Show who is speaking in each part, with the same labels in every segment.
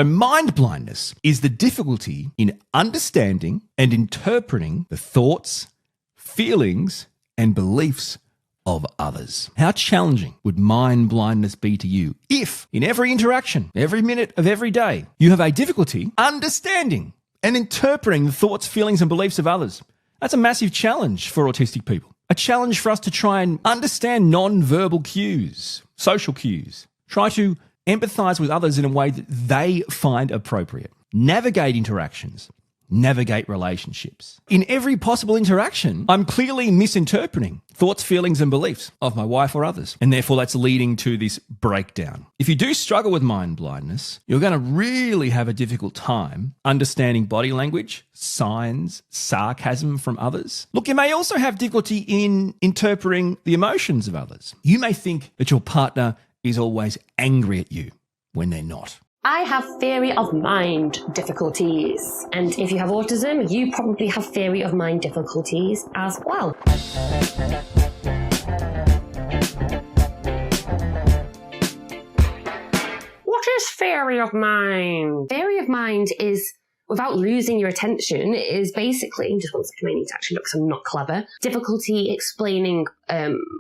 Speaker 1: So mind blindness is the difficulty in understanding and interpreting the thoughts, feelings, and beliefs of others. How challenging would mind blindness be to you if, in every interaction, every minute of every day, you have a difficulty understanding and interpreting the thoughts, feelings, and beliefs of others? That's a massive challenge for autistic people. A challenge for us to try and understand non-verbal cues, social cues. Try to empathize with others in a way that they find appropriate. Navigate interactions. Navigate relationships. In every possible interaction, I'm clearly misinterpreting thoughts, feelings, and beliefs of my wife or others. And therefore, that's leading to this breakdown. If you do struggle with mind blindness, you're going to really have a difficult time understanding body language, signs, sarcasm from others. Look, you may also have difficulty in interpreting the emotions of others. You may think that your partner is always angry at you when they're not.
Speaker 2: I have theory of mind difficulties, and if you have autism, you probably have theory of mind difficulties as well. What is theory of mind? Theory of mind is, without losing your attention, is basically, just one second, I need to actually look because I'm not clever, difficulty explaining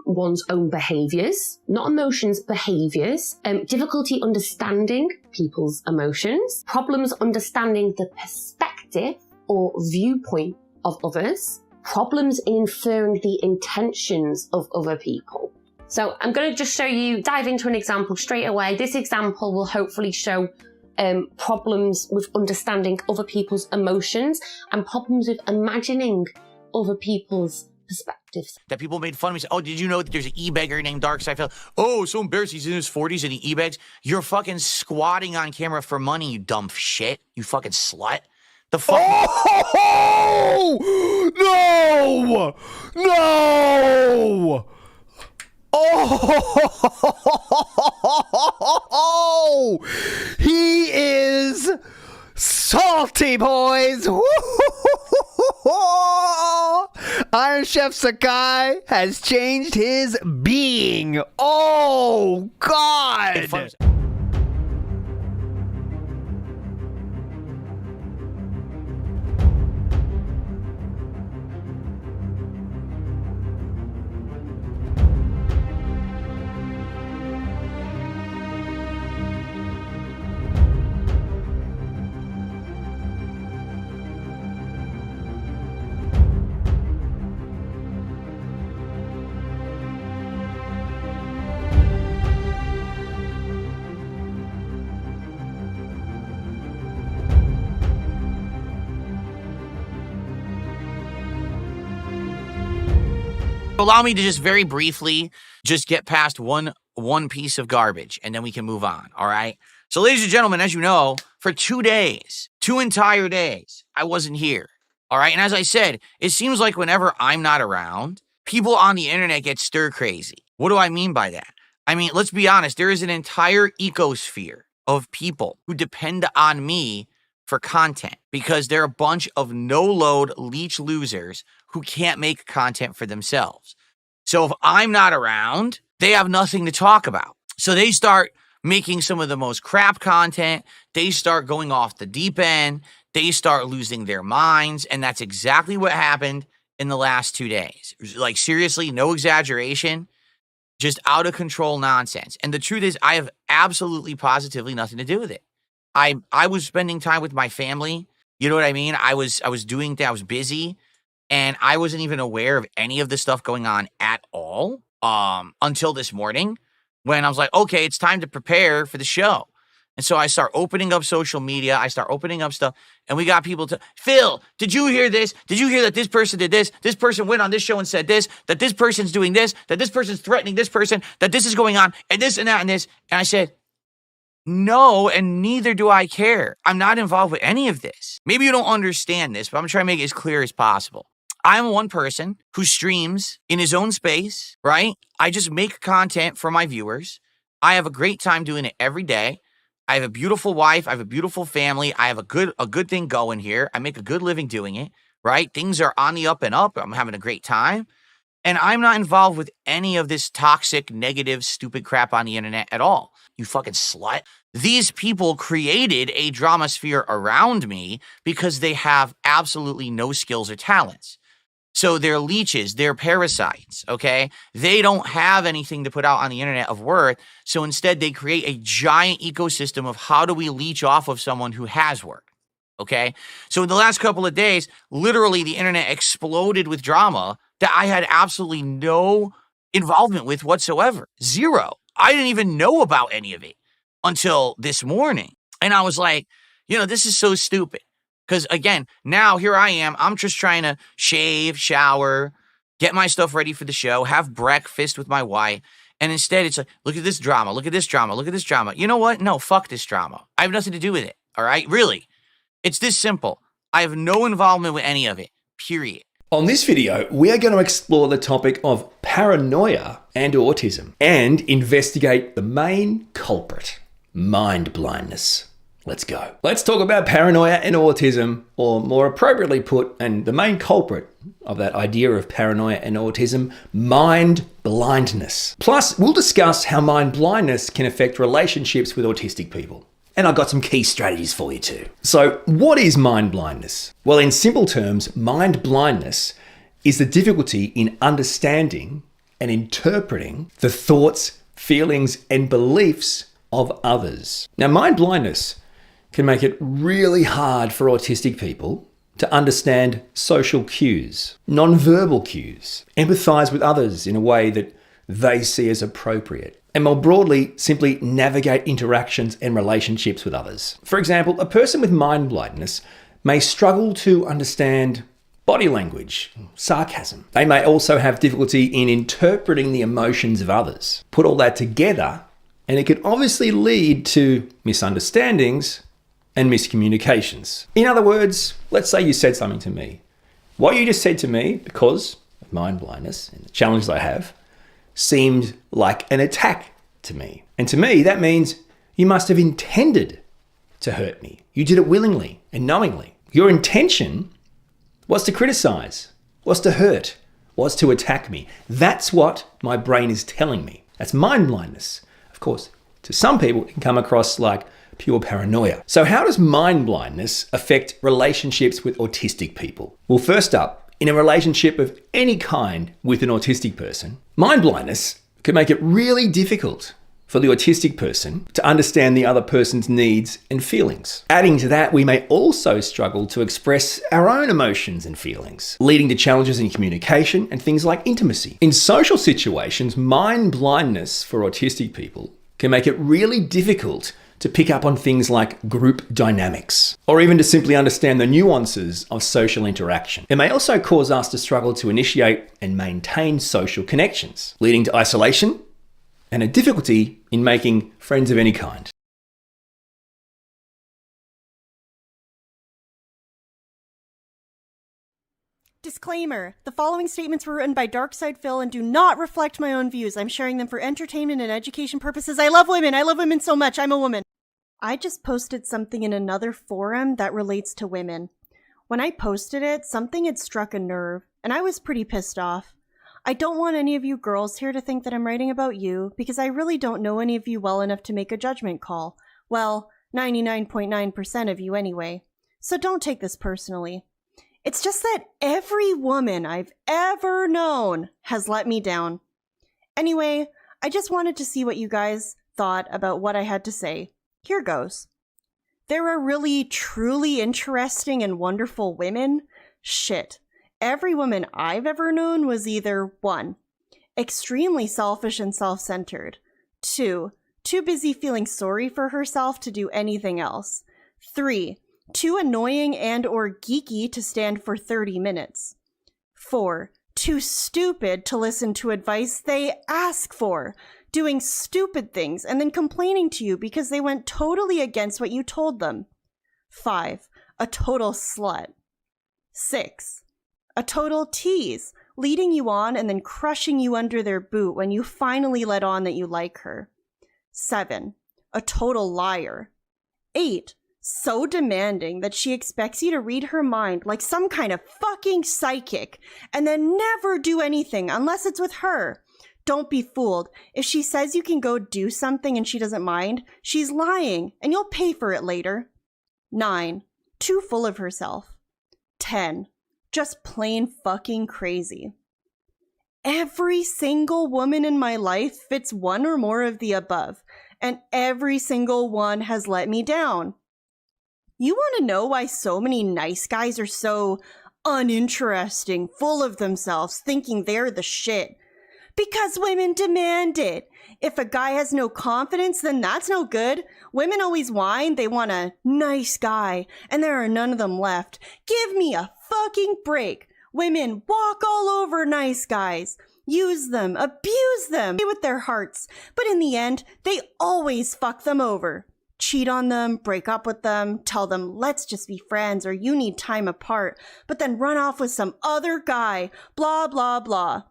Speaker 2: one's own behaviours, not emotions, behaviours, difficulty understanding people's emotions, problems understanding the perspective or viewpoint of others, problems in inferring the intentions of other people. So I'm going to just dive into an example straight away. This example will hopefully show problems with understanding other people's emotions and problems with imagining other people's perspectives.
Speaker 3: That people made fun of me. Oh, did you know that there's an e-beggar named DarkSydePhil? Oh, so embarrassed. He's in his 40s and he e-begs. You're fucking squatting on camera for money, you dumb shit. You fucking slut. The fuck?
Speaker 4: Oh! No! No! Oh! He is salty, boys! Iron Chef Sakai has changed his being. Oh, God!
Speaker 3: Allow me to just very briefly just get past one piece of garbage, and then we can move on, all right? So, ladies and gentlemen, as you know, for 2 days, 2 entire days, I wasn't here, all right? And as I said, it seems like whenever I'm not around, people on the internet get stir crazy. What do I mean by that? I mean, let's be honest, there is an entire ecosphere of people who depend on me for content because they're a bunch of no-load leech losers who can't make content for themselves. So if I'm not around, they have nothing to talk about. So they start making some of the most crap content. They start going off the deep end. They start losing their minds. And that's exactly what happened in the last 2 days. Like, seriously, no exaggeration, just out of control nonsense. And the truth is, I have absolutely positively nothing to do with it. I was spending time with my family. You know what I mean? I was busy. And I wasn't even aware of any of this stuff going on at all until this morning when I was like, okay, it's time to prepare for the show. And so I start opening up social media. I start opening up stuff. And we got people Phil, did you hear this? Did you hear that this person did this? This person went on this show and said this, that this person's doing this, that this person's threatening this person, that this is going on, and this and that and this. And I said, no, and neither do I care. I'm not involved with any of this. Maybe you don't understand this, but I'm trying to make it as clear as possible. I'm one person who streams in his own space, right? I just make content for my viewers. I have a great time doing it every day. I have a beautiful wife. I have a beautiful family. I have a good thing going here. I make a good living doing it, right? Things are on the up and up. I'm having a great time. And I'm not involved with any of this toxic, negative, stupid crap on the internet at all. You fucking slut. These people created a drama sphere around me because they have absolutely no skills or talents. So they're leeches, they're parasites, okay? They don't have anything to put out on the internet of worth. So instead, they create a giant ecosystem of how do we leech off of someone who has worth, okay? So in the last couple of days, literally the internet exploded with drama that I had absolutely no involvement with whatsoever. Zero. I didn't even know about any of it until this morning. And I was like, this is so stupid. Because again, now here I am. I'm just trying to shave, shower, get my stuff ready for the show, have breakfast with my wife. And instead it's like, look at this drama, look at this drama, look at this drama. You know what? No, fuck this drama. I have nothing to do with it. All right? Really. It's this simple. I have no involvement with any of it. Period.
Speaker 1: On this video, we are going to explore the topic of paranoia and autism and investigate the main culprit, mind blindness. Let's go. Let's talk about paranoia and autism, or more appropriately put, and the main culprit of that idea of paranoia and autism, mind blindness. Plus, we'll discuss how mind blindness can affect relationships with autistic people. And I've got some key strategies for you too. So what is mind blindness? Well, in simple terms, mind blindness is the difficulty in understanding and interpreting the thoughts, feelings, and beliefs of others. Now, mind blindness can make it really hard for autistic people to understand social cues, non-verbal cues, empathize with others in a way that they see as appropriate, and more broadly, simply navigate interactions and relationships with others. For example, a person with mind blindness may struggle to understand body language, sarcasm. They may also have difficulty in interpreting the emotions of others. Put all that together, and it could obviously lead to misunderstandings and miscommunications. In other words, let's say you said something to me. What you just said to me, because of mind blindness and the challenges I have, seemed like an attack to me. And to me, that means you must have intended to hurt me. You did it willingly and knowingly. Your intention was to criticize, was to hurt, was to attack me. That's what my brain is telling me. That's mind blindness. Of course, to some people, it can come across like pure paranoia. So how does mind blindness affect relationships with autistic people? Well, first up, in a relationship of any kind with an autistic person, mind blindness can make it really difficult for the autistic person to understand the other person's needs and feelings. Adding to that, we may also struggle to express our own emotions and feelings, leading to challenges in communication and things like intimacy. In social situations, mind blindness for autistic people can make it really difficult to pick up on things like group dynamics, or even to simply understand the nuances of social interaction. It may also cause us to struggle to initiate and maintain social connections, leading to isolation and a difficulty in making friends of any kind.
Speaker 5: Disclaimer. The following statements were written by DarkSydePhil and do not reflect my own views. I'm sharing them for entertainment and education purposes. I love women. I love women so much. I'm a woman. I just posted something in another forum that relates to women. When I posted it, something had struck a nerve, and I was pretty pissed off. I don't want any of you girls here to think that I'm writing about you, because I really don't know any of you well enough to make a judgment call. Well, 99.9% of you anyway. So don't take this personally. It's just that every woman I've ever known has let me down. Anyway, I just wanted to see what you guys thought about what I had to say. Here goes. There are really, truly interesting and wonderful women? Shit. Every woman I've ever known was either 1. Extremely selfish and self-centered. 2. Too busy feeling sorry for herself to do anything else. 3. Too annoying and or geeky to stand for 30 minutes. 4. Too stupid to listen to advice they ask for, doing stupid things and then complaining to you because they went totally against what you told them. 5. A total slut. 6. A total tease, leading you on and then crushing you under their boot when you finally let on that you like her. 7. A total liar. 8. So demanding that she expects you to read her mind like some kind of fucking psychic and then never do anything unless it's with her. Don't be fooled. If she says you can go do something and she doesn't mind, she's lying and you'll pay for it later. 9. Too full of herself. 10. Just plain fucking crazy. Every single woman in my life fits one or more of the above, and every single one has let me down. You want to know why so many nice guys are so uninteresting, full of themselves, thinking they're the shit? Because women demand it. If a guy has no confidence, then that's no good. Women always whine they want a nice guy, and there are none of them left. Give me a fucking break. Women walk all over nice guys. Use them, abuse them with their hearts. But in the end, they always fuck them over. Cheat on them, break up with them, tell them, let's just be friends or you need time apart, but then run off with some other guy, blah, blah, blah.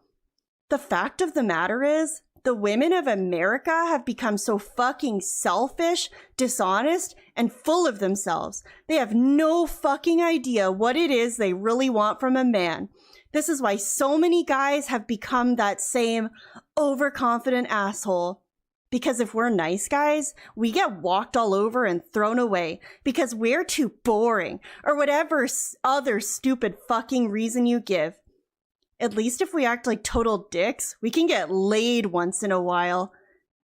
Speaker 5: The fact of the matter is, the women of America have become so fucking selfish, dishonest, and full of themselves. They have no fucking idea what it is they really want from a man. This is why so many guys have become that same overconfident asshole. Because if we're nice guys, we get walked all over and thrown away because we're too boring, or whatever other stupid fucking reason you give. At least if we act like total dicks, we can get laid once in a while.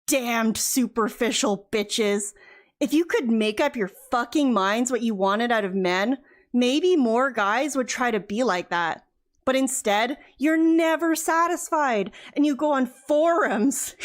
Speaker 5: Damned superficial bitches. If you could make up your fucking minds what you wanted out of men, maybe more guys would try to be like that. But instead, you're never satisfied, and you go on forums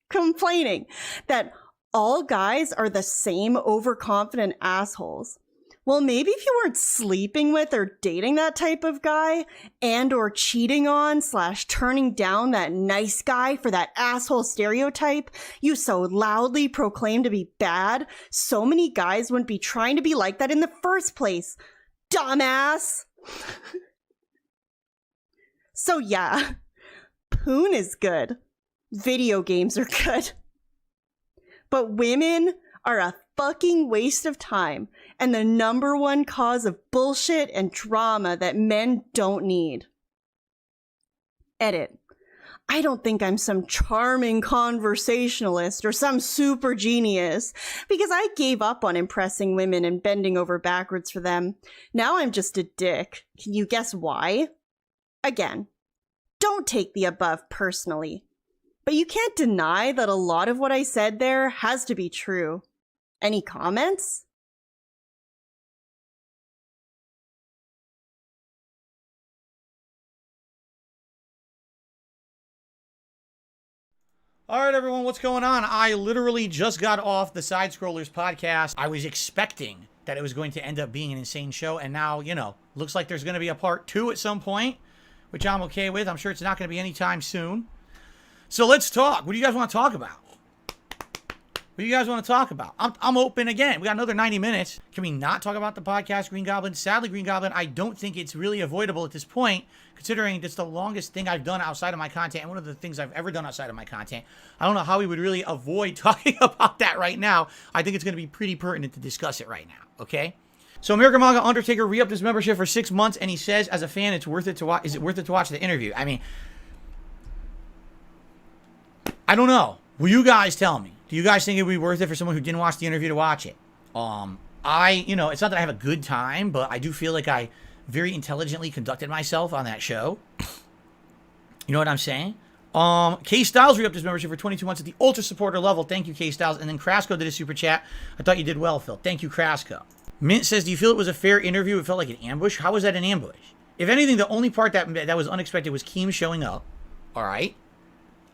Speaker 5: complaining that all guys are the same overconfident assholes. Well, maybe if you weren't sleeping with or dating that type of guy and or cheating on / turning down that nice guy for that asshole stereotype you so loudly proclaim to be bad, so many guys wouldn't be trying to be like that in the first place. Dumbass! So yeah, poon is good. Video games are good. But women are a fucking waste of time and the number one cause of bullshit and drama that men don't need. Edit. I don't think I'm some charming conversationalist or some super genius because I gave up on impressing women and bending over backwards for them. Now I'm just a dick. Can you guess why? Again, don't take the above personally. But you can't deny that a lot of what I said there has to be true. Any comments?
Speaker 3: All right, everyone, what's going on? I literally just got off the Side Scrollers podcast. I was expecting that it was going to end up being an insane show, and now, looks like there's going to be a part 2 at some point, which I'm okay with. I'm sure it's not going to be anytime soon. So let's talk. What do you guys want to talk about? What do you guys want to talk about? I'm open again. We got another 90 minutes. Can we not talk about the podcast, Green Goblin? Sadly, Green Goblin, I don't think it's really avoidable at this point, considering it's the longest thing I've done outside of my content, and one of the things I've ever done outside of my content. I don't know how we would really avoid talking about that right now. I think it's going to be pretty pertinent to discuss it right now, okay? So American Manga Undertaker re-upped his membership for 6 months, and he says, as a fan, it's worth it to watch. Is it worth it to watch the interview? I mean, I don't know. Will you guys tell me? Do you guys think it would be worth it for someone who didn't watch the interview to watch it? It's not that I have a good time, but I do feel like I very intelligently conducted myself on that show. You know what I'm saying? K Styles re-upped his membership for 22 months at the Ultra Supporter level. Thank you, K Styles. And then Krasco did a super chat. I thought you did well, Phil. Thank you, Krasco. Mint says, do you feel it was a fair interview? It felt like an ambush. How was that an ambush? If anything, the only part that was unexpected was Keem showing up. All right.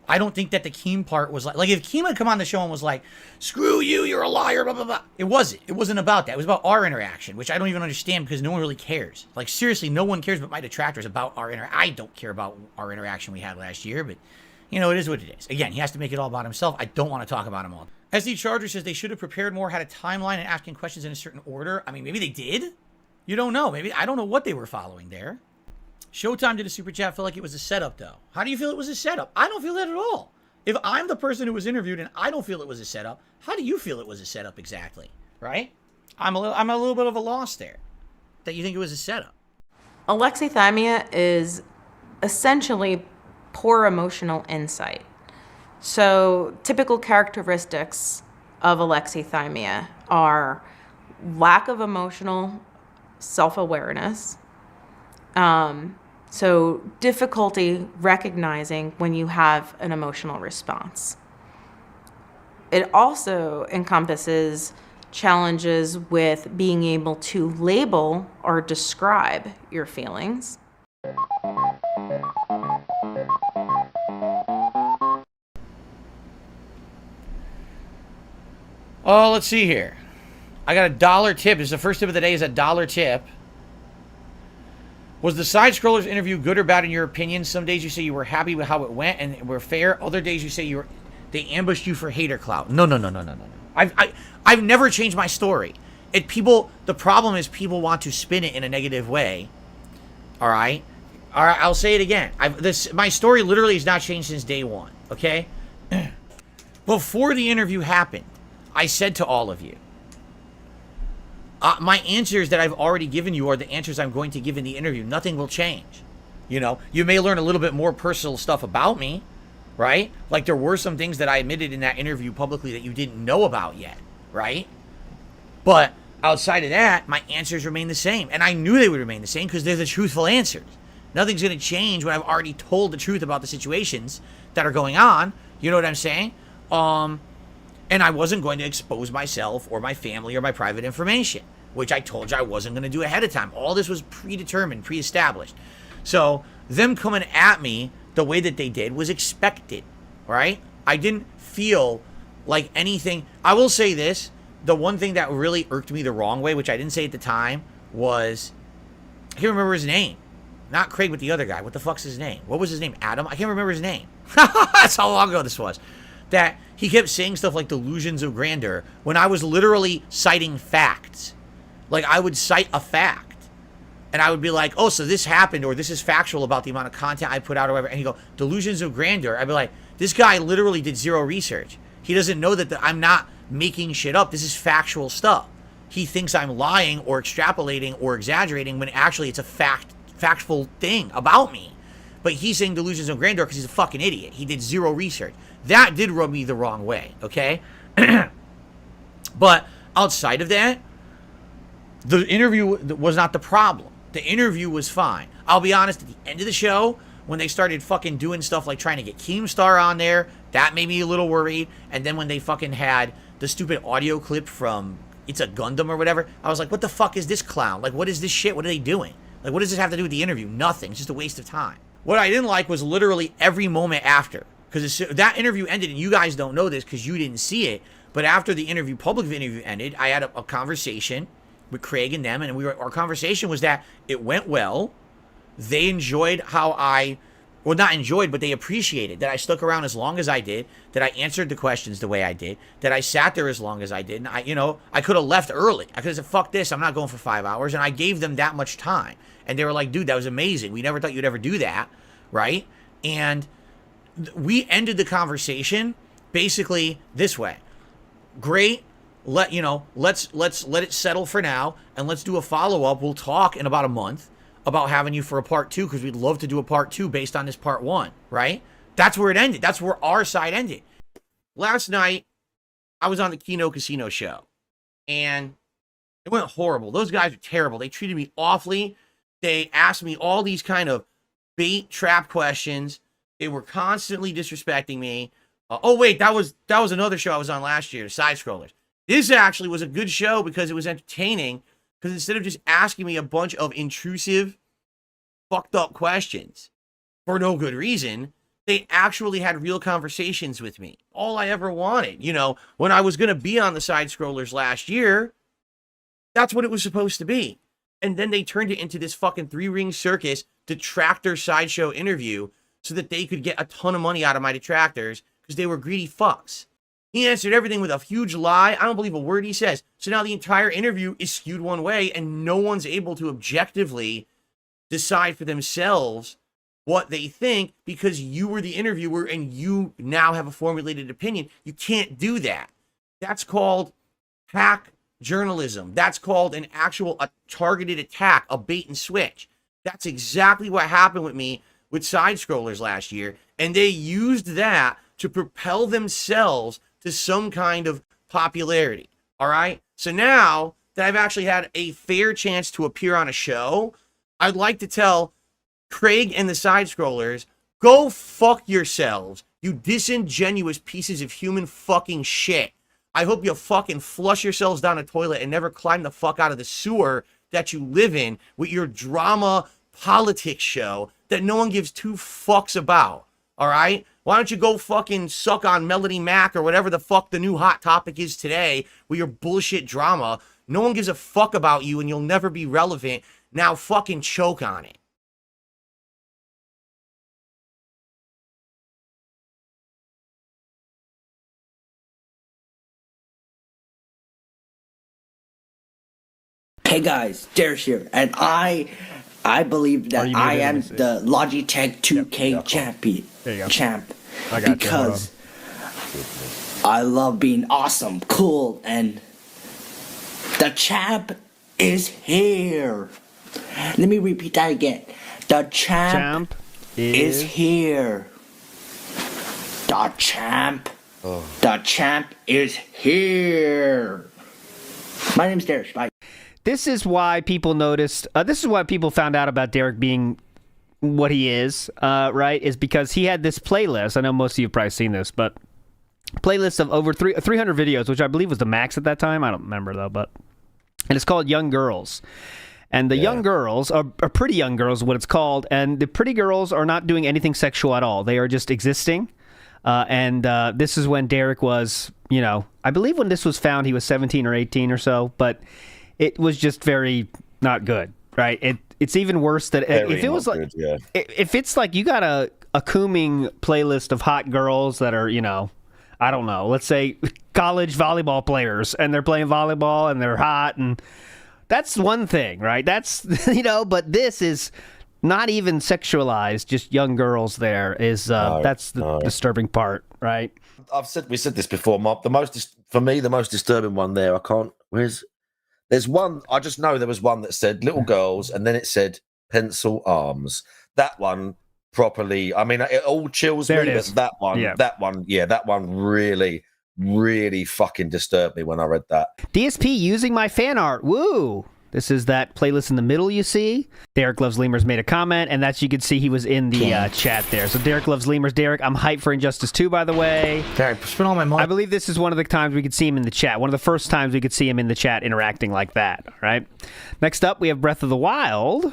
Speaker 3: I don't think that the Keem part was like if Keem had come on the show and was like, screw you, you're a liar, blah, blah, blah. It wasn't. It wasn't about that. It was about our interaction, which I don't even understand because no one really cares. Like, seriously, no one cares but my detractors about our interaction. I don't care about our interaction we had last year, but, it is what it is. Again, he has to make it all about himself. I don't want to talk about him all. SD Charger says they should have prepared more, had a timeline, and asking questions in a certain order. I mean, maybe they did. You don't know. Maybe, I don't know what they were following there. Showtime did a super chat. Felt like it was a setup, though. How do you feel it was a setup? I don't feel that at all. If I'm the person who was interviewed and I don't feel it was a setup, how do you feel it was a setup exactly? Right? I'm a little bit of a loss there. That you think it was a setup.
Speaker 6: Alexithymia is essentially poor emotional insight. So typical characteristics of alexithymia are lack of emotional self-awareness, so difficulty recognizing when you have an emotional response. It also encompasses challenges with being able to label or describe your feelings.
Speaker 3: Oh, let's see here. I got a $1 tip. This is the first tip of the day, is a $1 tip. Was the Side Scrollers interview good or bad in your opinion? Some days you say you were happy with how it went and were fair. Other days you say they ambushed you for hater clout. No. I've never changed my story. The problem is people want to spin it in a negative way. All right, I'll say it again. My story literally has not changed since day one. Okay, before the interview happened, I said to all of you, my answers that I've already given you are the answers I'm going to give in the interview. Nothing will change. You know, you may learn a little bit more personal stuff about me, right? Like there were some things that I admitted in that interview publicly that you didn't know about yet, right? But outside of that, my answers remain the same. And I knew they would remain the same because they're the truthful answers. Nothing's going to change when I've already told the truth about the situations that are going on. You know what I'm saying? And I wasn't going to expose myself or my family or my private information, which I told you I wasn't going to do ahead of time. All this was predetermined, pre-established. So them coming at me the way that they did was expected, right? I didn't feel like anything. I will say this. The one thing that really irked me the wrong way, which I didn't say at the time, was, I can't remember his name. Not Craig, but the other guy. What the fuck's his name? What was his name? Adam? I can't remember his name. That's how long ago this was. That he kept saying stuff like delusions of grandeur when I was literally citing facts. Like I would cite a fact and I would be like, oh, so this happened, or this is factual about the amount of content I put out or whatever. And he'd go, delusions of grandeur. I'd be like, this guy literally did zero research. He doesn't know that I'm not making shit up. This is factual stuff. He thinks I'm lying or extrapolating or exaggerating when actually it's a factual thing about me. But he's saying delusions of grandeur because he's a fucking idiot. He did zero research. That did rub me the wrong way, okay? But outside of that, the interview was not the problem. The interview was fine. I'll be honest, at the end of the show, when they started fucking doing stuff like trying to get Keemstar on there, that made me a little worried. And then when they fucking had the stupid audio clip from It's a Gundam or whatever, I was like, what the fuck is this clown? Like, what is this shit? What are they doing? Like, what does this have to do with the interview? Nothing. It's just a waste of time. What I didn't like was literally every moment after. Because that interview ended, and you guys don't know this because you didn't see it, but after the public interview ended, I had a conversation with Craig and them, and our conversation was that it went well. They enjoyed not enjoyed, but they appreciated that I stuck around as long as I did, that I answered the questions the way I did, that I sat there as long as I did, and I could have left early. I could have said, fuck this, I'm not going for 5 hours, and I gave them that much time. And they were like, dude, that was amazing. We never thought you'd ever do that, right? And we ended the conversation basically this way. Great. Let's let it settle for now, and let's do a follow-up. We'll talk in about a month about having you for a part 2, because we'd love to do a part 2 based on this part 1, right? That's where it ended. That's where our side ended. Last night, I was on the Kino Casino show, and it went horrible. Those guys are terrible. They treated me awfully. They asked me all these kind of bait trap questions. They were constantly disrespecting me. Oh, wait, that was another show I was on last year, Side Scrollers. This actually was a good show because it was entertaining, because instead of just asking me a bunch of intrusive, fucked up questions for no good reason, they actually had real conversations with me. All I ever wanted. When I was going to be on the Side Scrollers last year, that's what it was supposed to be. And then they turned it into this fucking 3-ring circus detractor sideshow interview so that they could get a ton of money out of my detractors because they were greedy fucks. He answered everything with a huge lie. I don't believe a word he says. So now the entire interview is skewed one way, and no one's able to objectively decide for themselves what they think because you were the interviewer and you now have a formulated opinion. You can't do that. That's called hack journalism. That's called an actual targeted attack, a bait and switch. That's exactly what happened with me with side scrollers last year. And they used that to propel themselves to some kind of popularity. All right. So now that I've actually had a fair chance to appear on a show, I'd like to tell Craig and the side scrollers, go fuck yourselves, you disingenuous pieces of human fucking shit. I hope you fucking flush yourselves down a toilet and never climb the fuck out of the sewer that you live in with your drama politics show that no one gives two fucks about. All right? Why don't you go fucking suck on Melody Mac or whatever the fuck the new hot topic is today with your bullshit drama? No one gives a fuck about you and you'll never be relevant. Now fucking choke on it.
Speaker 7: Hey guys, Derek here, and I believe that I am the Logitech 2K champ because I love being awesome, cool, and the champ is here. Let me repeat that again. The champ is here. The champ is here. My name's Derek. Bye.
Speaker 4: This is why people noticed. This is why people found out about Derek being what he is, right? Is because he had this playlist. I know most of you have probably seen this, but playlist of over 300 videos, which I believe was the max at that time. I don't remember though, and it's called Young Girls. And the young girls are pretty young girls, what it's called. And the pretty girls are not doing anything sexual at all. They are just existing. And this is when Derek was, I believe when this was found, he was 17 or 18 or so, but it was just very not good, right? It's even worse that if it was like, if it's like you got a cooming playlist of hot girls that are, I don't know, let's say college volleyball players, and they're playing volleyball and they're hot, and that's one thing, right? That's, but this is not even sexualized, just young girls there is, that's the disturbing part, right?
Speaker 8: We said this before, for me, the most disturbing one there, there's one, I just know there was one that said little girls, and then it said pencil arms. That one properly, I mean, it all chills me, but that one really, really fucking disturbed me when I read that.
Speaker 4: DSP using my fan art, woo! This is that playlist in the middle you see. Derek Loves Lemurs made a comment, and that's, you could see he was in the chat there. So Derek Loves Lemurs. Derek, I'm hyped for Injustice 2, by the way.
Speaker 9: Derek, spend all my money.
Speaker 4: I believe this is one of the times we could see him in the chat. One of the first times we could see him in the chat interacting like that, all right? Next up, we have Breath of the Wild.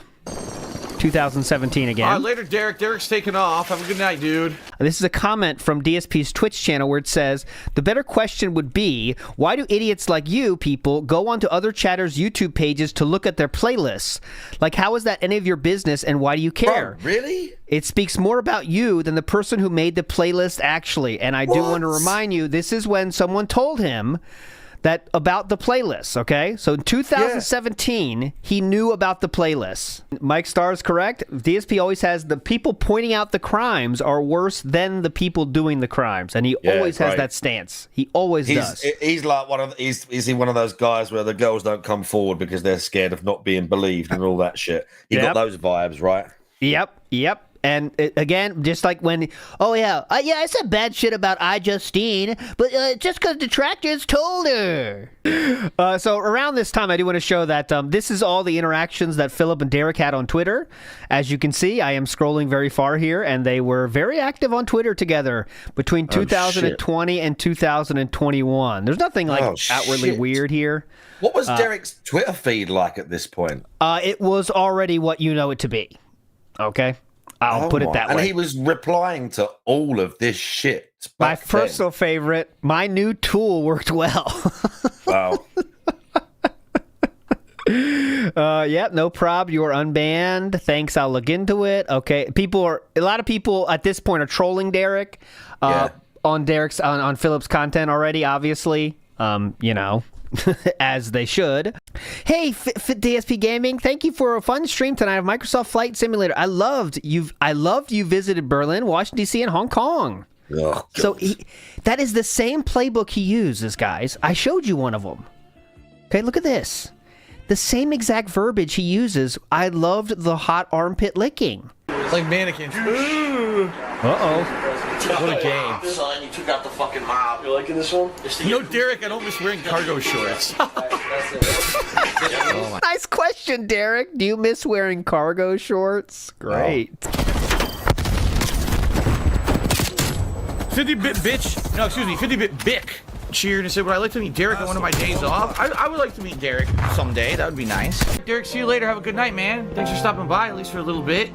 Speaker 4: 2017 again.
Speaker 9: All right, later, Derek. Derek's taking off. Have a good night, dude.
Speaker 4: This is a comment from DSP's Twitch channel where it says, the better question would be, why do idiots like you people go onto other chatters' YouTube pages to look at their playlists? Like, how is that any of your business, and why do you care?
Speaker 8: Bro, really?
Speaker 4: It speaks more about you than the person who made the playlist, actually. And I do want to remind you, this is when someone told him that about the playlist, okay? So in 2017, he knew about the playlist. Mike Starr is correct. DSP always has the people pointing out the crimes are worse than the people doing the crimes, and he always has that stance. He always does.
Speaker 8: He's like is he one of those guys where the girls don't come forward because they're scared of not being believed and all that shit? He got those vibes, right?
Speaker 4: Yep. And again, just like when, I said bad shit about Justine, but just because detractors told her. So around this time, I do want to show that this is all the interactions that Philip and Derek had on Twitter. As you can see, I am scrolling very far here, and they were very active on Twitter together between 2020 and 2021. There's nothing outwardly weird here.
Speaker 8: What was Derek's Twitter feed like at this point?
Speaker 4: It was already what you know it to be. Okay? I'll put it that way.
Speaker 8: And he was replying to all of this shit.
Speaker 4: My personal favorite, my new tool worked well.
Speaker 8: Wow.
Speaker 4: No prob. You are unbanned. Thanks. I'll look into it. Okay. A lot of people at this point are trolling Derek on Derek's, on Philip's content already, obviously. As they should. Hey, DSP Gaming, thank you for a fun stream tonight of Microsoft Flight Simulator. I loved you visited Berlin, Washington D.C., and Hong Kong.
Speaker 8: Oh,
Speaker 4: so that is the same playbook he uses, guys. I showed you one of them. Okay, look at this. The same exact verbiage he uses. I loved the hot armpit licking.
Speaker 9: Like mannequins.
Speaker 4: Uh-oh.
Speaker 9: What a game.
Speaker 8: Son, you took out the fucking mob.
Speaker 10: You liking this one?
Speaker 9: You know, Derek, I don't miss wearing cargo shorts.
Speaker 4: Nice question, Derek. Do you miss wearing cargo shorts? Great.
Speaker 9: 50-bit bitch. No, excuse me, 50-bit Bic cheered and said, would I like to meet Derek on one of my days off? I would like to meet Derek someday. That would be nice. Derek, see you later. Have a good night, man. Thanks for stopping by, at least for a little bit.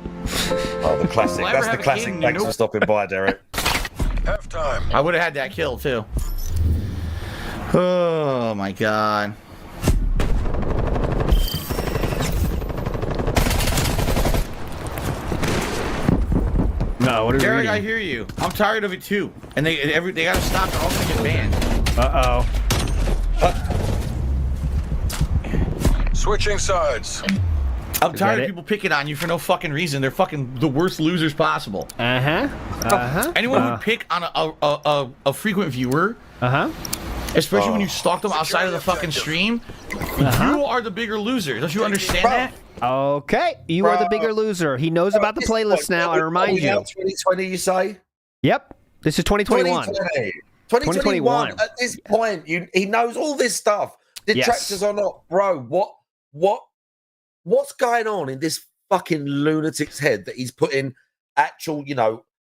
Speaker 8: Oh, the classic. That's the classic. Thanks for stopping by, Derek.
Speaker 10: Halftime.
Speaker 9: I would have had that kill, too. Oh, my God.
Speaker 4: No, what are
Speaker 9: Derek,
Speaker 4: you reading?
Speaker 9: I hear you. I'm tired of it, too. And they gotta stop. They're all gonna get banned.
Speaker 4: Uh-oh.
Speaker 10: Switching sides.
Speaker 9: I'm tired of people picking on you for no fucking reason. They're fucking the worst losers possible. Anyone who would pick on a frequent viewer, especially when you stalk them outside of the fucking stream, you are the bigger loser. Don't you understand that?
Speaker 4: Okay, you are the bigger loser. He knows about the playlist now, I remind you.
Speaker 8: 2020, you say?
Speaker 4: Yep, this is 2021.
Speaker 8: 2021. At this point, he knows all this stuff. Detractors or not, bro. What's going on in this fucking lunatic's head that he's putting actual,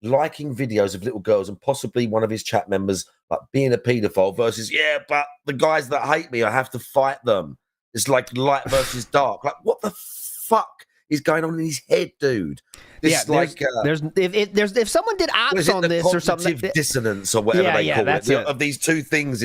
Speaker 8: liking videos of little girls and possibly one of his chat members like being a paedophile versus but the guys that hate me, I have to fight them. It's like light versus dark. Like, what the fuck is going on in his head, dude? This
Speaker 4: if someone did ops on this or something,
Speaker 8: dissonance or whatever they call it, of these two things,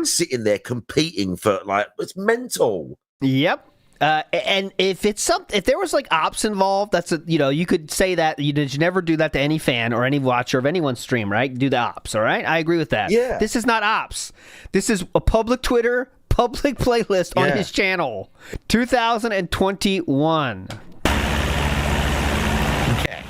Speaker 8: sitting there competing for it's mental.
Speaker 4: Yep. And if there was like ops involved, that's you could say that you never do that to any fan or any watcher of anyone's stream, right? Do the ops, all right? I agree with that.
Speaker 8: Yeah. This
Speaker 4: is not ops. This is a public Twitter, public playlist on his channel. 2021.
Speaker 9: Okay.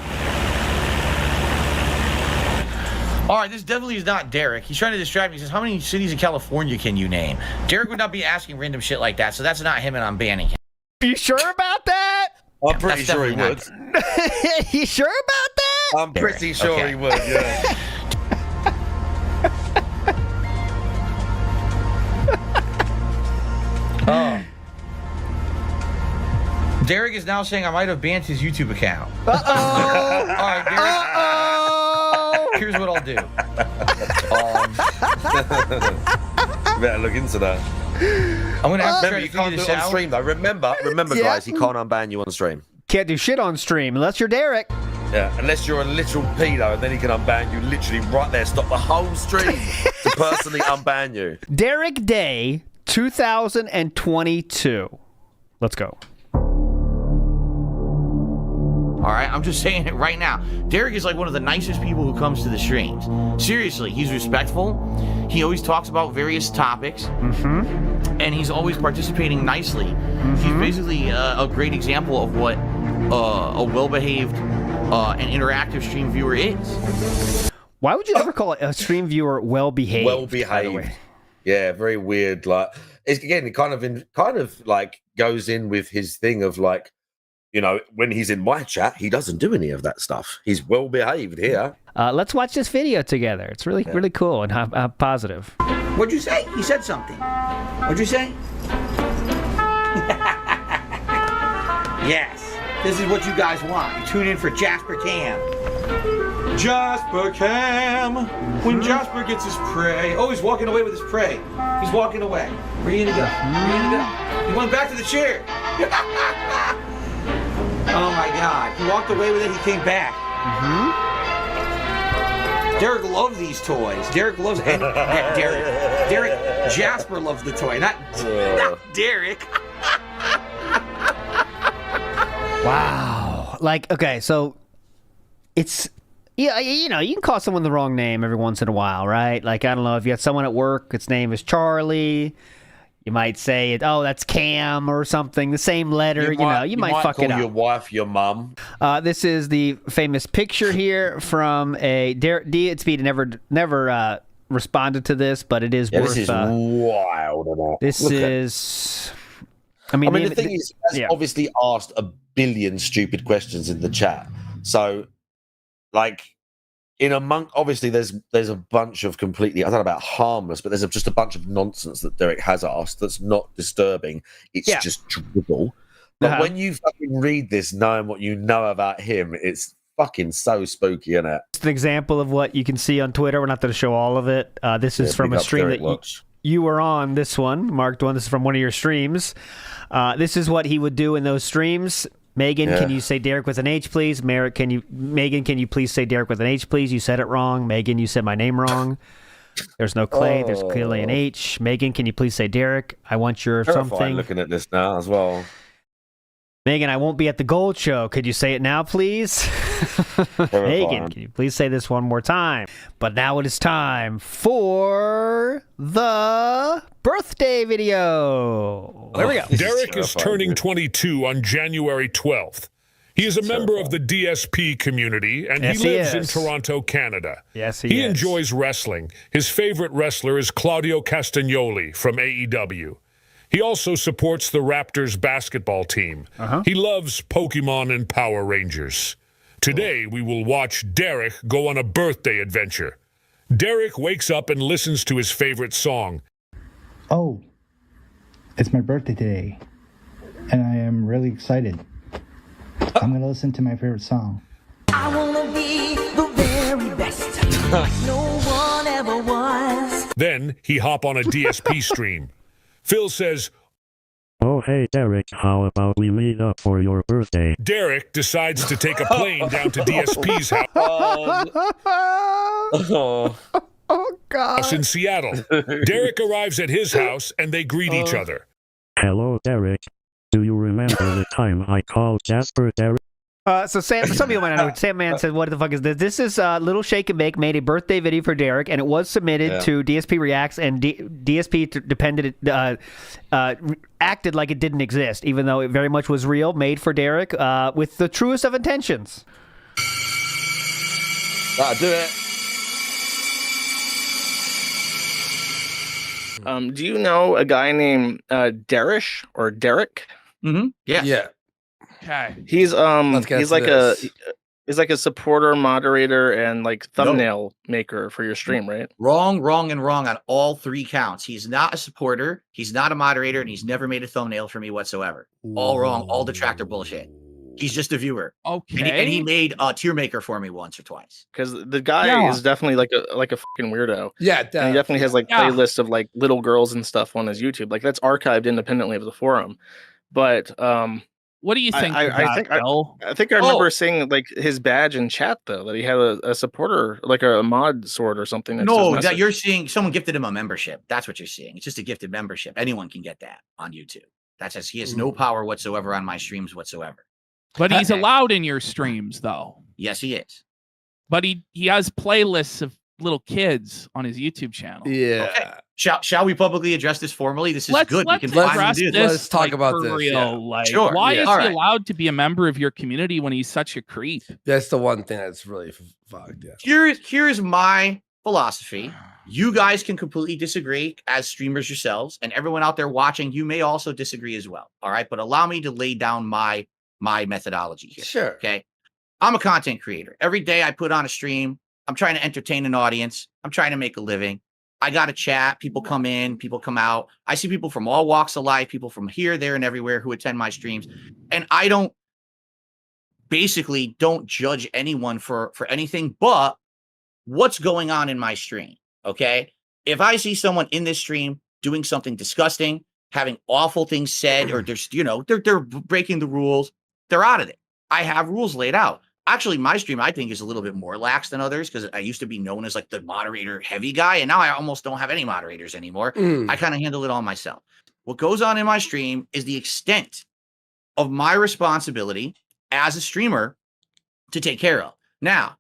Speaker 9: All right, this definitely is not Derek. He's trying to distract me. He says, how many cities in California can you name? Derek would not be asking random shit like that, so that's not him, and I'm banning him.
Speaker 4: You sure about that?
Speaker 8: I'm pretty sure he would.
Speaker 4: You sure about that?
Speaker 8: I'm pretty sure he would, yeah.
Speaker 9: Derek is now saying I might have banned his YouTube account.
Speaker 4: Uh-oh.
Speaker 9: All right, Derek.
Speaker 4: Uh-oh.
Speaker 9: Here's what I'll do.
Speaker 8: Better look into that.
Speaker 9: I'm going to have to
Speaker 8: remember, you can't do it on stream, though. Remember, guys, he can't unban you on stream.
Speaker 4: Can't do shit on stream unless you're Derek.
Speaker 8: Yeah, unless you're a literal pedo, and then he can unban you literally right there. Stop the whole stream to personally unban you.
Speaker 4: Derek Day, 2022. Let's go.
Speaker 9: All right, I'm just saying it right now. Derek is like one of the nicest people who comes to the streams. Seriously, he's respectful. He always talks about various topics. And he's always participating nicely. He's basically a great example of what a well-behaved and interactive stream viewer is.
Speaker 4: Why would you ever call a stream viewer well-behaved?
Speaker 8: Well-behaved. Yeah, very weird. Like, it's again, it kind of like goes in with his thing of like, when he's in my chat, he doesn't do any of that stuff. He's well behaved here.
Speaker 4: Let's watch this video together. It's really cool and positive.
Speaker 11: What'd you say? You said something. What'd you say? Yes. This is what you guys want. You tune in for Jasper Cam.
Speaker 9: Jasper Cam. When Jasper gets his prey. Oh, he's walking away with his prey. He's walking away. Where are you gonna go? Where are you gonna go? He went back to the chair. Oh my God. He walked away with it. He came back. Derek loves these toys. Derek loves Derek. Jasper loves the toy, not Derek.
Speaker 4: Wow. Like, okay, so it's you can call someone the wrong name every once in a while, right? Like, I don't know, if you got someone at work, its name is Charlie. You might say, oh, that's Cam or something, the same letter. You might fuck it up.
Speaker 8: Your wife, your mum.
Speaker 4: This is the famous picture here from a DSP never responded to this, but it is worth.
Speaker 8: This is wild.
Speaker 4: This is. I mean,
Speaker 8: the thing is, he has obviously asked a billion stupid questions in the chat. So, like, obviously, there's a bunch of completely, I don't know about harmless, but there's just a bunch of nonsense that Derek has asked that's not disturbing. It's just dribble. But when you fucking read this, knowing what you know about him, it's fucking so spooky, isn't it?
Speaker 4: It's an example of what you can see on Twitter. We're not going to show all of it. This is from a stream that you were on. This one, marked one. This is from one of your streams. This is what he would do in those streams. Megan, can you say Derek with an H, please? Megan, can you please say Derek with an H, please? You said it wrong. Megan, you said my name wrong. There's no Clay. There's clearly an H. Megan, can you please say Derek? I want your something.
Speaker 8: Looking at this now as well.
Speaker 4: Megan, I won't be at the Gold Show. Could you say it now, please? Megan, can you please say this one more time? But now it is time for the birthday video. There we go.
Speaker 12: Derek is turning 22 on January 12th. He is a member of the DSP community, and he lives in Toronto, Canada.
Speaker 4: Yes,
Speaker 12: he enjoys wrestling. His favorite wrestler is Claudio Castagnoli from AEW. He also supports the Raptors basketball team. He loves Pokemon and Power Rangers. Today, we will watch Derek go on a birthday adventure. Derek wakes up and listens to his favorite song.
Speaker 13: Oh, it's my birthday today, and I am really excited. I'm going to listen to my favorite song.
Speaker 14: I want to be the very best. No one ever was.
Speaker 12: Then, he hop on a DSP stream. Phil says,
Speaker 15: "Oh, hey, Derek, how about we meet up for your birthday?"
Speaker 12: Derek decides to take a plane down to DSP's house in Seattle. Derek arrives at his house, and they greet each other.
Speaker 15: "Hello, Derek. Do you remember the time I called Jasper Derek?"
Speaker 4: So Sam, some people might not know. Sam Man said, "What the fuck is this?" This is Little Shake and Bake made a birthday video for Derek, and it was submitted to DSP Reacts, and DSP acted like it didn't exist, even though it very much was real, made for Derek, with the truest of intentions.
Speaker 8: That'll do it.
Speaker 16: Do you know a guy named Darish or Derek?
Speaker 3: Mm-hmm.
Speaker 16: Yeah. Okay. He's like a supporter, moderator, and like thumbnail maker for your stream, right?
Speaker 3: Wrong on all three counts. He's not a supporter, he's not a moderator, and he's never made a thumbnail for me whatsoever. All wrong, all detractor bullshit. He's just a viewer.
Speaker 16: Okay.
Speaker 3: And he made a tier maker for me once or twice.
Speaker 16: Because the guy is definitely like a fucking weirdo.
Speaker 3: Yeah,
Speaker 16: and he definitely has like playlists of like little girls and stuff on his YouTube. Like that's archived independently of the forum. But
Speaker 17: what do you think?
Speaker 16: I think I remember seeing like his badge in chat though, that he had a supporter, like a mod sword or something.
Speaker 3: No, that you're seeing someone gifted him a membership. That's what you're seeing. It's just a gifted membership. Anyone can get that on YouTube. He has no power whatsoever on my streams whatsoever.
Speaker 17: But he's allowed in your streams though.
Speaker 3: Yes, he is.
Speaker 17: But he has playlists of little kids on his YouTube channel.
Speaker 3: Yeah. Okay. Shall we publicly address this formally? This is good. We can
Speaker 17: address
Speaker 3: do
Speaker 17: this.
Speaker 3: Let's
Speaker 17: talk about this. Real.
Speaker 3: Yeah.
Speaker 17: Like,
Speaker 3: sure.
Speaker 17: Why is he
Speaker 3: All right.
Speaker 17: allowed to be a member of your community when he's such a creep?
Speaker 18: That's the one thing that's really fucked.
Speaker 3: Here's my philosophy. You guys can completely disagree as streamers yourselves, and everyone out there watching, you may also disagree as well. All right, but allow me to lay down my methodology here.
Speaker 18: Sure.
Speaker 3: Okay. I'm a content creator. Every day I put on a stream. I'm trying to entertain an audience. I'm trying to make a living. I got a chat. People come in, people come out. I see people from all walks of life, people from here, there, and everywhere who attend my streams. And I don't judge anyone for anything but what's going on in my stream. Okay. If I see someone in this stream doing something disgusting, having awful things said, or they're breaking the rules, they're out of it. I have rules laid out. Actually, my stream, I think, is a little bit more lax than others because I used to be known as like the moderator heavy guy. And now I almost don't have any moderators anymore. I kind of handle it all myself. What goes on in my stream is the extent of my responsibility as a streamer to take care of. Now,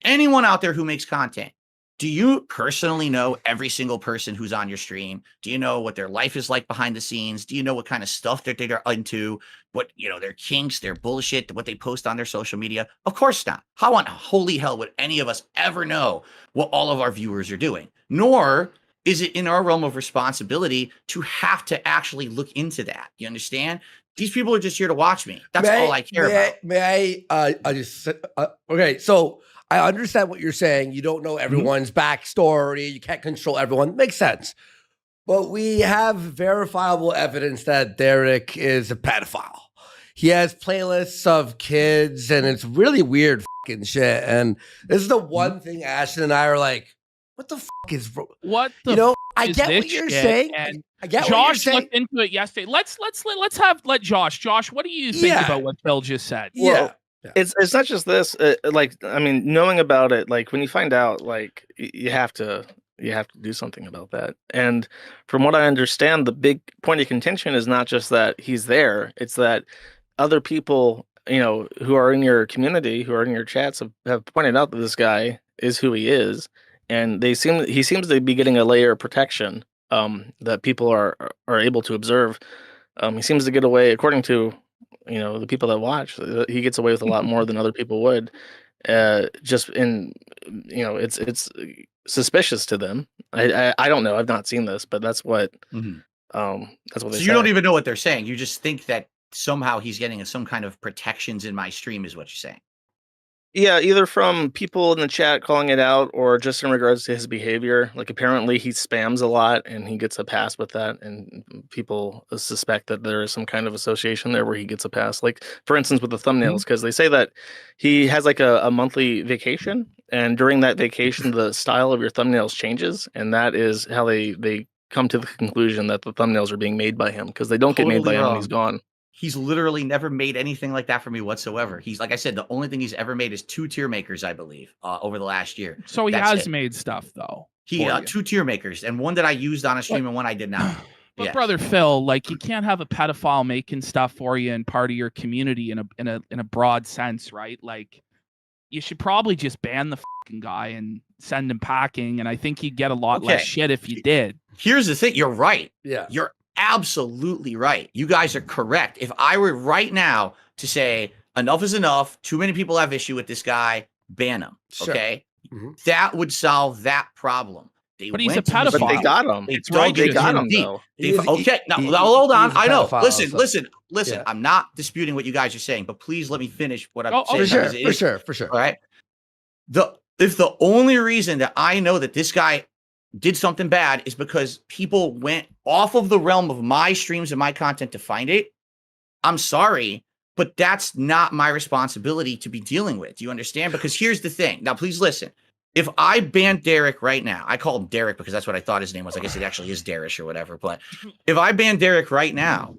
Speaker 3: anyone out there who makes content, Do you personally know every single person who's on your stream? Do you know what their life is like behind the scenes? Do you know what kind of stuff that they're into? What, their kinks, their bullshit, what they post on their social media? Of course not. How on holy hell would any of us ever know what all of our viewers are doing? Nor is it in our realm of responsibility to have to actually look into that. You understand? These people are just here to watch me. That's all I care about.
Speaker 18: May I just okay, so I understand what you're saying. You don't know everyone's backstory. You can't control everyone. Makes sense. But we have verifiable evidence that Derek is a pedophile. He has playlists of kids, and it's really weird fucking shit. And this is the one thing Ashton and I are like, what the fuck is
Speaker 17: what the
Speaker 18: I get what you're saying.
Speaker 17: And
Speaker 18: I get
Speaker 17: Josh
Speaker 18: what you're saying.
Speaker 17: looked into it yesterday. Let's let Josh. Josh, what do you think about what Phil just said?
Speaker 16: Well, it's not just this. Knowing about it, like when you find out, like you have to do something about that. And from what I understand, the big point of contention is not just that he's there; it's that other people, who are in your community, who are in your chats, have pointed out that this guy is who he is, and he seems to be getting a layer of protection that people are able to observe. He seems to get away, according to the people that watch, he gets away with a lot more than other people would. Just in, it's suspicious to them. I don't know. I've not seen this, but that's what that's what they say.
Speaker 3: So you don't even know what they're saying. You just think that somehow he's getting some kind of protections in my stream, is what you're saying.
Speaker 16: Yeah, either from people in the chat calling it out, or just in regards to his behavior. Like apparently he spams a lot and he gets a pass with that, and people suspect that there is some kind of association there where he gets a pass. Like for instance with the thumbnails, because they say that he has like a monthly vacation, and during that vacation the style of your thumbnails changes, and that is how they come to the conclusion that the thumbnails are being made by him, because they don't get made by him when he's gone.
Speaker 3: He's literally never made anything like that for me whatsoever. He's, like I said, the only thing he's ever made is 2 tier makers, I believe, over the last year.
Speaker 17: So he has made stuff though.
Speaker 3: He 2 tier makers, and one that I used on a stream and one I did not.
Speaker 17: But brother Phil, like you can't have a pedophile making stuff for you and part of your community in a broad sense, right? Like you should probably just ban the fucking guy and send him packing. And I think you'd get a lot less shit if you did.
Speaker 3: Here's the thing. You're right.
Speaker 18: Yeah.
Speaker 3: You're absolutely right. You guys are correct. If I were right now to say enough is enough, too many people have issue with this guy, ban him.
Speaker 18: Sure.
Speaker 3: Okay. That would solve that problem.
Speaker 17: But he's a pedophile.
Speaker 16: But they got him.
Speaker 3: They got him though. Now hold on. I know. Listen. Yeah. I'm not disputing what you guys are saying, but please let me finish what I'm saying.
Speaker 18: For sure.
Speaker 3: All right. If the only reason that I know that this guy did something bad is because people went off of the realm of my streams and my content to find it, I'm sorry, but that's not my responsibility to be dealing with. Do you understand? Because here's the thing. Now, please listen. If I ban Derek right now, I call him Derek because that's what I thought his name was. I guess it actually is Darish or whatever. But if I ban Derek right now,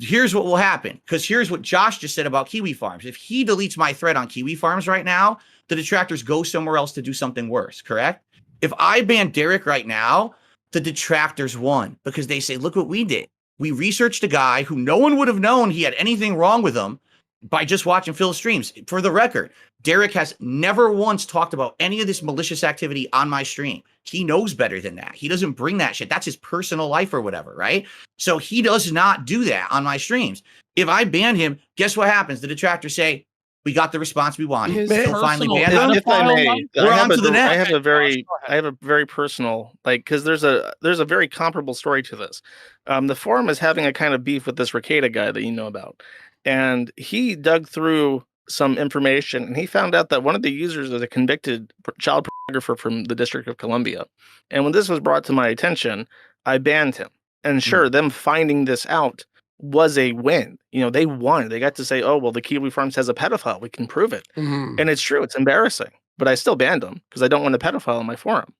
Speaker 3: here's what will happen. Because here's what Josh just said about Kiwi Farms. If he deletes my thread on Kiwi Farms right now, the detractors go somewhere else to do something worse, correct? If I ban Derek right now, the detractors won because they say, look what we did. We researched a guy who no one would have known he had anything wrong with him by just watching Phil's streams. For the record, Derek has never once talked about any of this malicious activity on my stream. He knows better than that. He doesn't bring that shit. That's his personal life or whatever, right? So he does not do that on my streams. If I ban him, guess what happens? The detractors say, we got the response we wanted. Phil finally banned him.
Speaker 16: If I may,
Speaker 3: we're on to the next.
Speaker 16: I have a very personal, because there's a very comparable story to this. The forum is having a kind of beef with this Ricada guy that you know about, and he dug through some information and he found out that one of the users is a convicted child pornographer from the District of Columbia. And when this was brought to my attention, I banned him. And sure, them finding this out was a win. They won. They got to say, oh, well, the Kiwi Farms has a pedophile. We can prove it. And it's true. It's embarrassing. But I still banned him because I don't want a pedophile on my forum.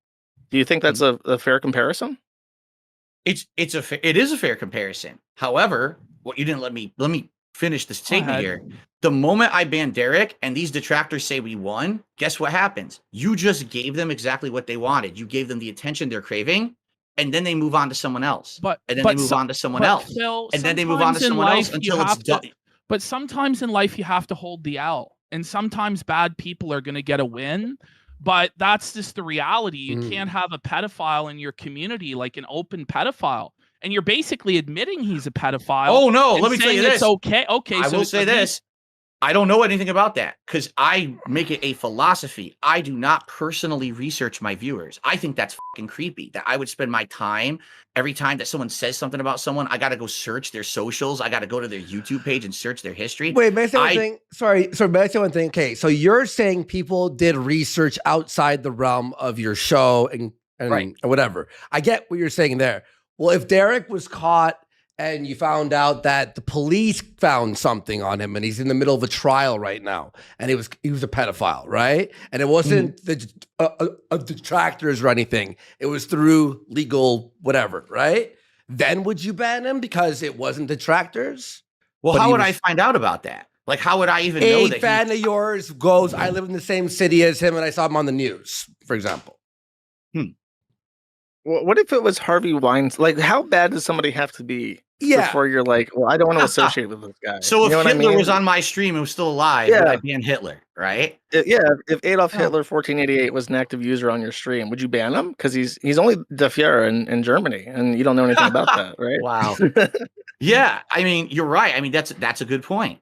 Speaker 16: Do you think that's a fair comparison?
Speaker 3: It is a fair comparison. However, what you didn't let me finish this statement here. The moment I ban Derek and these detractors say we won, guess what happens? You just gave them exactly what they wanted. You gave them the attention they're craving. And then they move on to someone else. And then they move on to someone else.
Speaker 17: Phil,
Speaker 3: and then they move on to someone else until it's done.
Speaker 17: But sometimes in life you have to hold the L. And sometimes bad people are going to get a win. But that's just the reality. You can't have a pedophile in your community, like an open pedophile. And you're basically admitting he's a pedophile.
Speaker 3: Oh, no, let me tell you this.
Speaker 17: It's okay. Okay,
Speaker 3: I will say this. I don't know anything about that because I make it a philosophy. I do not personally research my viewers. I think that's fucking creepy that I would spend my time every time that someone says something about someone. I got to go search their socials. I got to go to their YouTube page and search their history.
Speaker 18: Wait, may I say one thing? Sorry, may I say one thing? Okay, so you're saying people did research outside the realm of your show and
Speaker 3: Right.
Speaker 18: whatever. I get what you're saying there. Well, if Derek was caught and you found out that the police found something on him and he's in the middle of a trial right now and he was a pedophile, right? And it wasn't the detractors or anything. It was through legal whatever, right? Then would you ban him because it wasn't detractors?
Speaker 3: Well, how would I find out about that? Like, how would I even know that
Speaker 18: a fan of yours goes, I live in the same city as him and I saw him on the news, for example.
Speaker 16: What if it was Harvey Weinstein? Like, how bad does somebody have to be before you're like, well, I don't want to associate with this guy?
Speaker 3: So if
Speaker 16: you know
Speaker 3: Hitler was on my stream and was still alive, would I ban Hitler, right?
Speaker 16: If Adolf Hitler 1488 was an active user on your stream, would you ban him? Because he's only Der Führer in Germany, and you don't know anything about that, right?
Speaker 3: Wow. Yeah, I mean, you're right. I mean, that's a good point.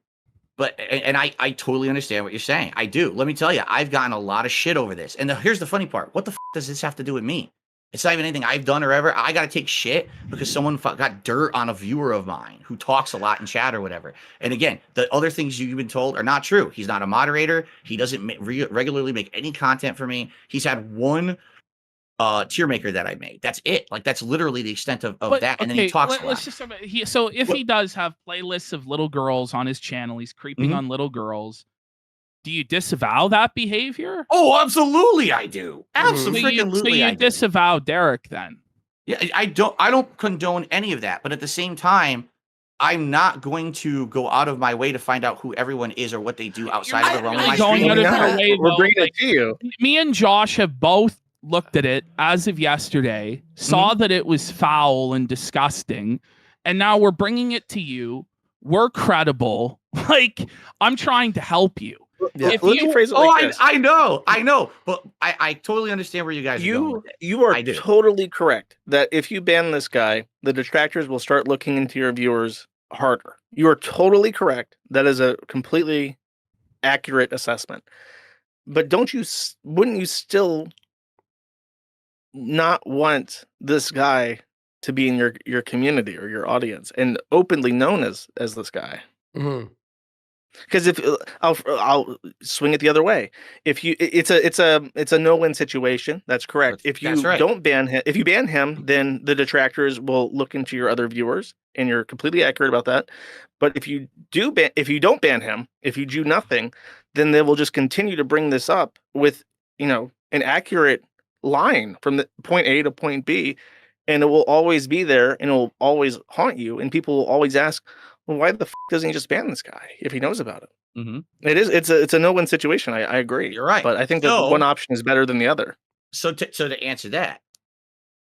Speaker 3: But and I totally understand what you're saying. I do. Let me tell you, I've gotten a lot of shit over this. And here's the funny part. What the does this have to do with me? It's not even anything I've done or ever. I got to take shit because someone got dirt on a viewer of mine who talks a lot in chat or whatever. And again, the other things you've been told are not true. He's not a moderator. He doesn't regularly make any content for me. He's had one tier maker that I made. That's it. Like, that's literally the extent of that. And then he talks a lot.
Speaker 17: So if he does have playlists of little girls on his channel, he's creeping on little girls. Do you disavow that behavior?
Speaker 3: Oh, absolutely, I do. Absolutely,
Speaker 17: so you disavow Derek then?
Speaker 3: Yeah, I don't condone any of that. But at the same time, I'm not going to go out of my way to find out who everyone is or what they do outside of the realm of my stream.
Speaker 16: We're bringing it to you.
Speaker 17: Me and Josh have both looked at it as of yesterday, saw that it was foul and disgusting, and now we're bringing it to you. We're credible. Like, I'm trying to help you.
Speaker 16: Yeah. Let me phrase it like this.
Speaker 3: I know, but I totally understand where you guys are going with it.
Speaker 16: You are totally correct that if you ban this guy, the detractors will start looking into your viewers harder. You are totally correct. That is a completely accurate assessment. But wouldn't you still not want this guy to be in your community or your audience and openly known as this guy? Because if I'll swing it the other way, it's a no-win situation. That's correct. If you don't ban him, if you ban him, then the detractors will look into your other viewers, and you're completely accurate about that. But if you don't ban him, if you do nothing, then they will just continue to bring this up with an accurate line from the point A to point B, and it will always be there, and it will always haunt you, and people will always ask, well, why the doesn't he just ban this guy if he knows about it? It's a no-win situation. I agree.
Speaker 3: You're right.
Speaker 16: But I think that one option is better than the other.
Speaker 3: So to answer that,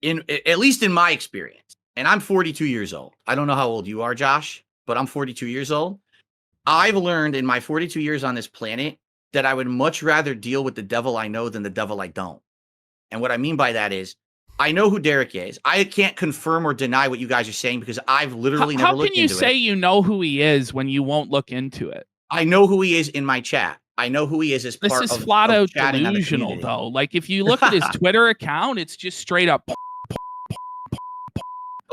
Speaker 3: at least in my experience, and I'm 42 years old. I don't know how old you are, Josh, but I'm 42 years old. I've learned in my 42 years on this planet that I would much rather deal with the devil I know than the devil I don't. And what I mean by that is, I know who Derek is. I can't confirm or deny what you guys are saying because I've literally never looked into it.
Speaker 17: How can you say you know who he is when you won't look into it?
Speaker 3: I know who he is in my chat. I know who he is as part of
Speaker 17: This is flat out delusional, though. Like, if you look at his Twitter account, it's just straight up.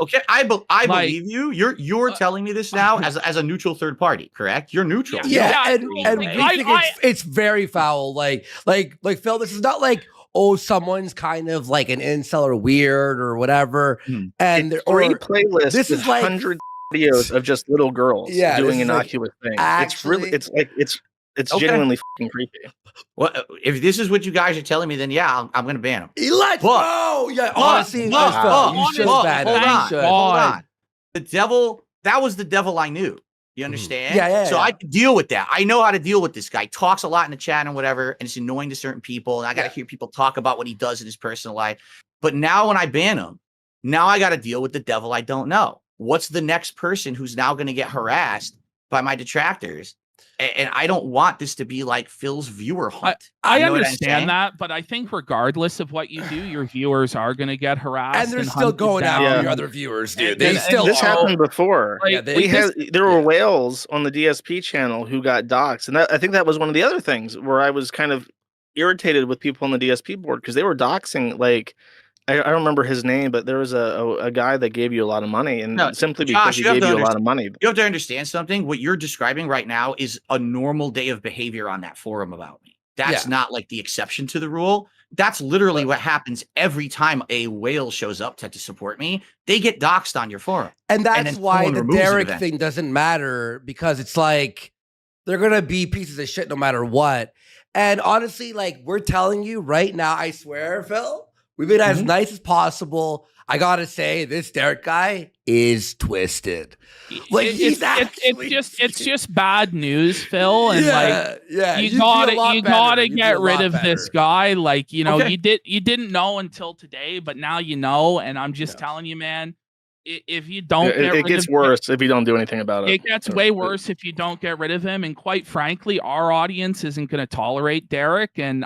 Speaker 3: Okay, I believe you. You're telling me this now as a neutral third party, correct? You're neutral.
Speaker 18: Yeah, and we think it's very foul. Like Phil, this is not like, oh, someone's kind of like an incel or weird or whatever. And
Speaker 16: it's three playlists. This is like hundreds of videos of just little girls doing innocuous things. It's genuinely fucking creepy.
Speaker 3: Well, if this is what you guys are telling me, then yeah, I'm going to ban him.
Speaker 18: Let's go. Yeah, honestly,
Speaker 3: hold on. The devil, that was the devil I knew. You understand?
Speaker 18: Yeah.
Speaker 3: So I could deal with that. I know how to deal with this guy. He talks a lot in the chat and whatever, and it's annoying to certain people. And I got to hear people talk about what he does in his personal life. But now when I ban him, now I got to deal with the devil I don't know. What's the next person who's now going to get harassed by my detractors And I don't want this to be like Phil's viewer hunt.
Speaker 17: I understand that, but I think regardless of what you do, your viewers are going to get harassed.
Speaker 18: And they're still going after your other viewers, dude. They still
Speaker 16: this happened before.
Speaker 17: Like,
Speaker 16: There were whales on the DSP channel who got doxxed, and I think that was one of the other things where I was kind of irritated with people on the DSP board because they were doxing. Like, I don't remember his name, but there was a guy that gave you a lot of money, and simply because he gave you a lot of money.
Speaker 3: You have to understand something. What you're describing right now is a normal day of behavior on that forum about me. That's not like the exception to the rule. That's literally what happens every time a whale shows up to support me. They get doxxed on your forum.
Speaker 18: And that's why the Derek thing doesn't matter, because it's like they're going to be pieces of shit no matter what. And honestly, like, we're telling you right now, I swear, Phil, we've been as nice as possible. I gotta say, this Derek guy is twisted. Like,
Speaker 17: it's just bad news, Phil. And you gotta get rid of this guy. Like, you know, you didn't know until today, but now you know. And I'm just telling you, man, if you don't,
Speaker 16: it gets worse if you don't do anything about it.
Speaker 17: It gets way worse if you don't get rid of him. And quite frankly, our audience isn't going to tolerate Derek, and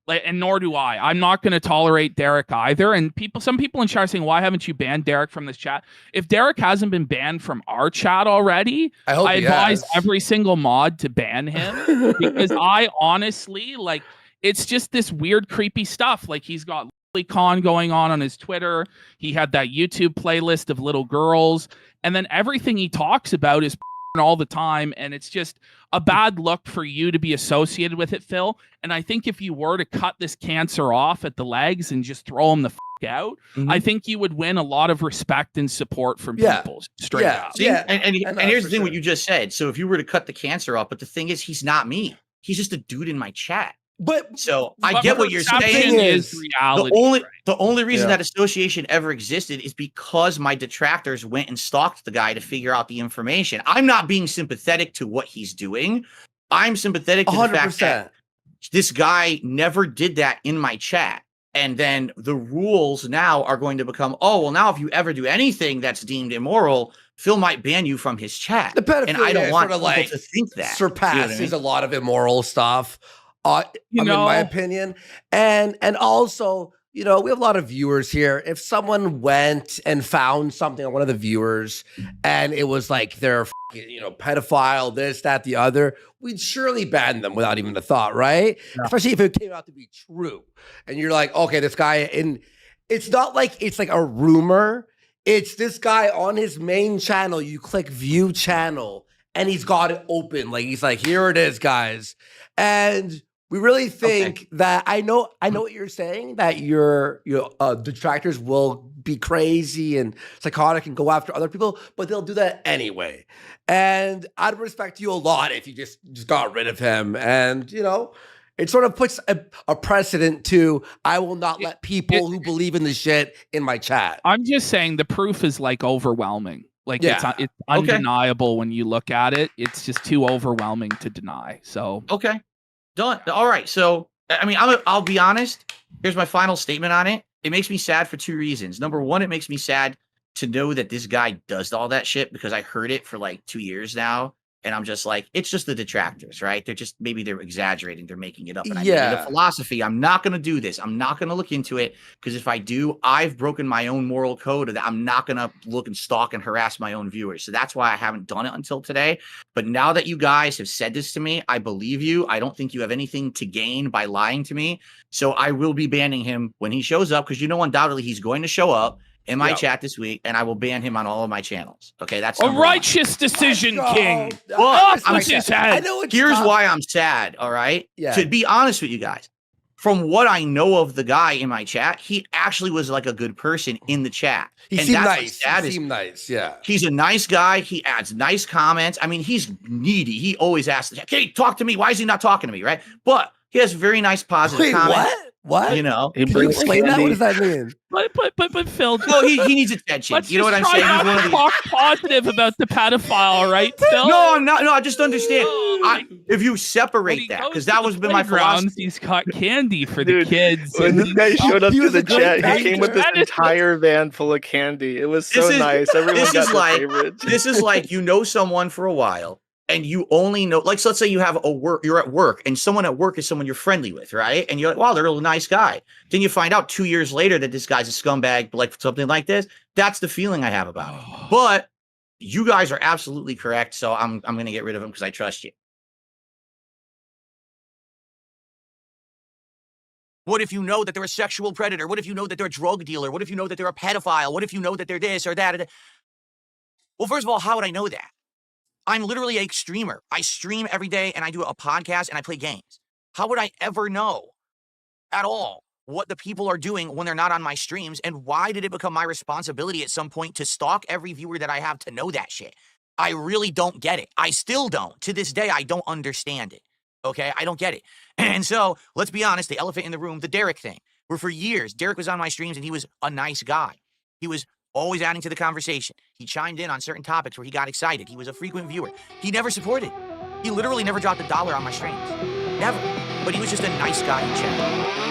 Speaker 17: and nor do I. I'm not going to tolerate Derek either. And some people in chat are saying, why haven't you banned Derek from this chat? If Derek hasn't been banned from our chat already, I advise every single mod to ban him because I honestly, like, it's just this weird, creepy stuff. Like, he's got con going on his Twitter. He had that YouTube playlist of little girls. And then everything he talks about is all the time, and it's just a bad look for you to be associated with it, Phil. And I think if you were to cut this cancer off at the legs and just throw him the out, I think you would win a lot of respect and support from people straight up.
Speaker 3: See? And here's the thing, what you just said. So if you were to cut the cancer off, but the thing is, he's not me. He's just a dude in my chat.
Speaker 18: But
Speaker 3: so I get what you're saying.
Speaker 17: Is reality,
Speaker 3: the only reason that association ever existed is because my detractors went and stalked the guy to figure out the information. I'm not being sympathetic to what he's doing. I'm sympathetic to 100%. The fact that this guy never did that in my chat. And then the rules now are going to become, oh, well, now if you ever do anything that's deemed immoral, Phil might ban you from his chat.
Speaker 18: The pedophilia,
Speaker 3: and I don't want
Speaker 18: sort of
Speaker 3: people to think that
Speaker 18: surpasses a lot of immoral stuff. In my opinion. And also, you know, we have a lot of viewers here. If someone went and found something on one of the viewers and it was like they're, pedophile, this, that, the other, we'd surely ban them without even a thought, right? Yeah. Especially if it came out to be true. And you're like, okay, this guy, and it's not like it's like a rumor. It's this guy on his main channel. You click view channel and he's got it open. Like, he's like, here it is, guys. And we really think that I know what you're saying, that your detractors will be crazy and psychotic and go after other people, but they'll do that anyway. And I'd respect you a lot if you just got rid of him. And, it sort of puts a precedent to, I will not let people who believe in the shit in my chat.
Speaker 17: I'm just saying the proof is like overwhelming. Like, it's undeniable when you look at it. It's just too overwhelming to deny. So
Speaker 3: done. All right. So, I mean, I'll be honest. Here's my final statement on it. It makes me sad for two reasons. Number one, it makes me sad to know that this guy does all that shit, because I heard it for like 2 years now. And I'm just like, it's just the detractors, right? Maybe they're exaggerating. They're making it up. And I made a philosophy. I'm not going to do this. I'm not going to look into it, because if I do, I've broken my own moral code that I'm not going to look and stalk and harass my own viewers. So that's why I haven't done it until today. But now that you guys have said this to me, I believe you. I don't think you have anything to gain by lying to me. So I will be banning him when he shows up, because undoubtedly he's going to show up in my chat this week, and I will ban him on all of my channels. Okay, that's
Speaker 17: a righteous decision, King.
Speaker 3: Well, here's why I'm sad. All right, to be honest with you guys, from what I know of the guy in my chat, he actually was like a good person in the chat.
Speaker 18: He seemed nice. Yeah,
Speaker 3: he's a nice guy. He adds nice comments. I mean, he's needy. He always asks, "Hey, talk to me." Why is he not talking to me? Right? But he has very nice positive comments.
Speaker 18: What?
Speaker 3: Can
Speaker 18: you explain that? What does that mean?
Speaker 17: But Phil,
Speaker 3: well, he needs attention. You know what I'm saying?
Speaker 17: Let's talk positive about the pedophile, right, Phil?
Speaker 3: No, I'm not. No, I just understand. If you separate that, because that was been my philosophy.
Speaker 17: He's caught candy for the kids.
Speaker 16: When this guy showed up to the chat, he came with this entire van full of candy. It was so nice. Everyone got their favorites.
Speaker 3: This is like, someone for a while. and you only know, like, so let's say you have you're at work, and someone at work is someone you're friendly with, right? And you're like, wow, they're a nice guy. Then you find out 2 years later that this guy's a scumbag, like something like this. That's the feeling I have about it. But you guys are absolutely correct, so I'm going to get rid of him because I trust you. What if you know that they're a sexual predator? What if you know that they're a drug dealer? What if you know that they're a pedophile? What if you know that they're this or that? Well, first of all, how would I know that? I'm literally a streamer. I stream every day, and I do a podcast, and I play games. How would I ever know at all what the people are doing when they're not on my streams? And why did it become my responsibility at some point to stalk every viewer that I have to know that shit? I really don't get it. I still don't. To this day, I don't understand it. Okay? I don't get it. And so, let's be honest, the elephant in the room, the Derek thing, where for years, Derek was on my streams, and he was a nice guy. He was always adding to the conversation. He chimed in on certain topics where he got excited. He was a frequent viewer. He never supported. He literally never dropped $1 on my streams. Never. But he was just a nice guy in chat.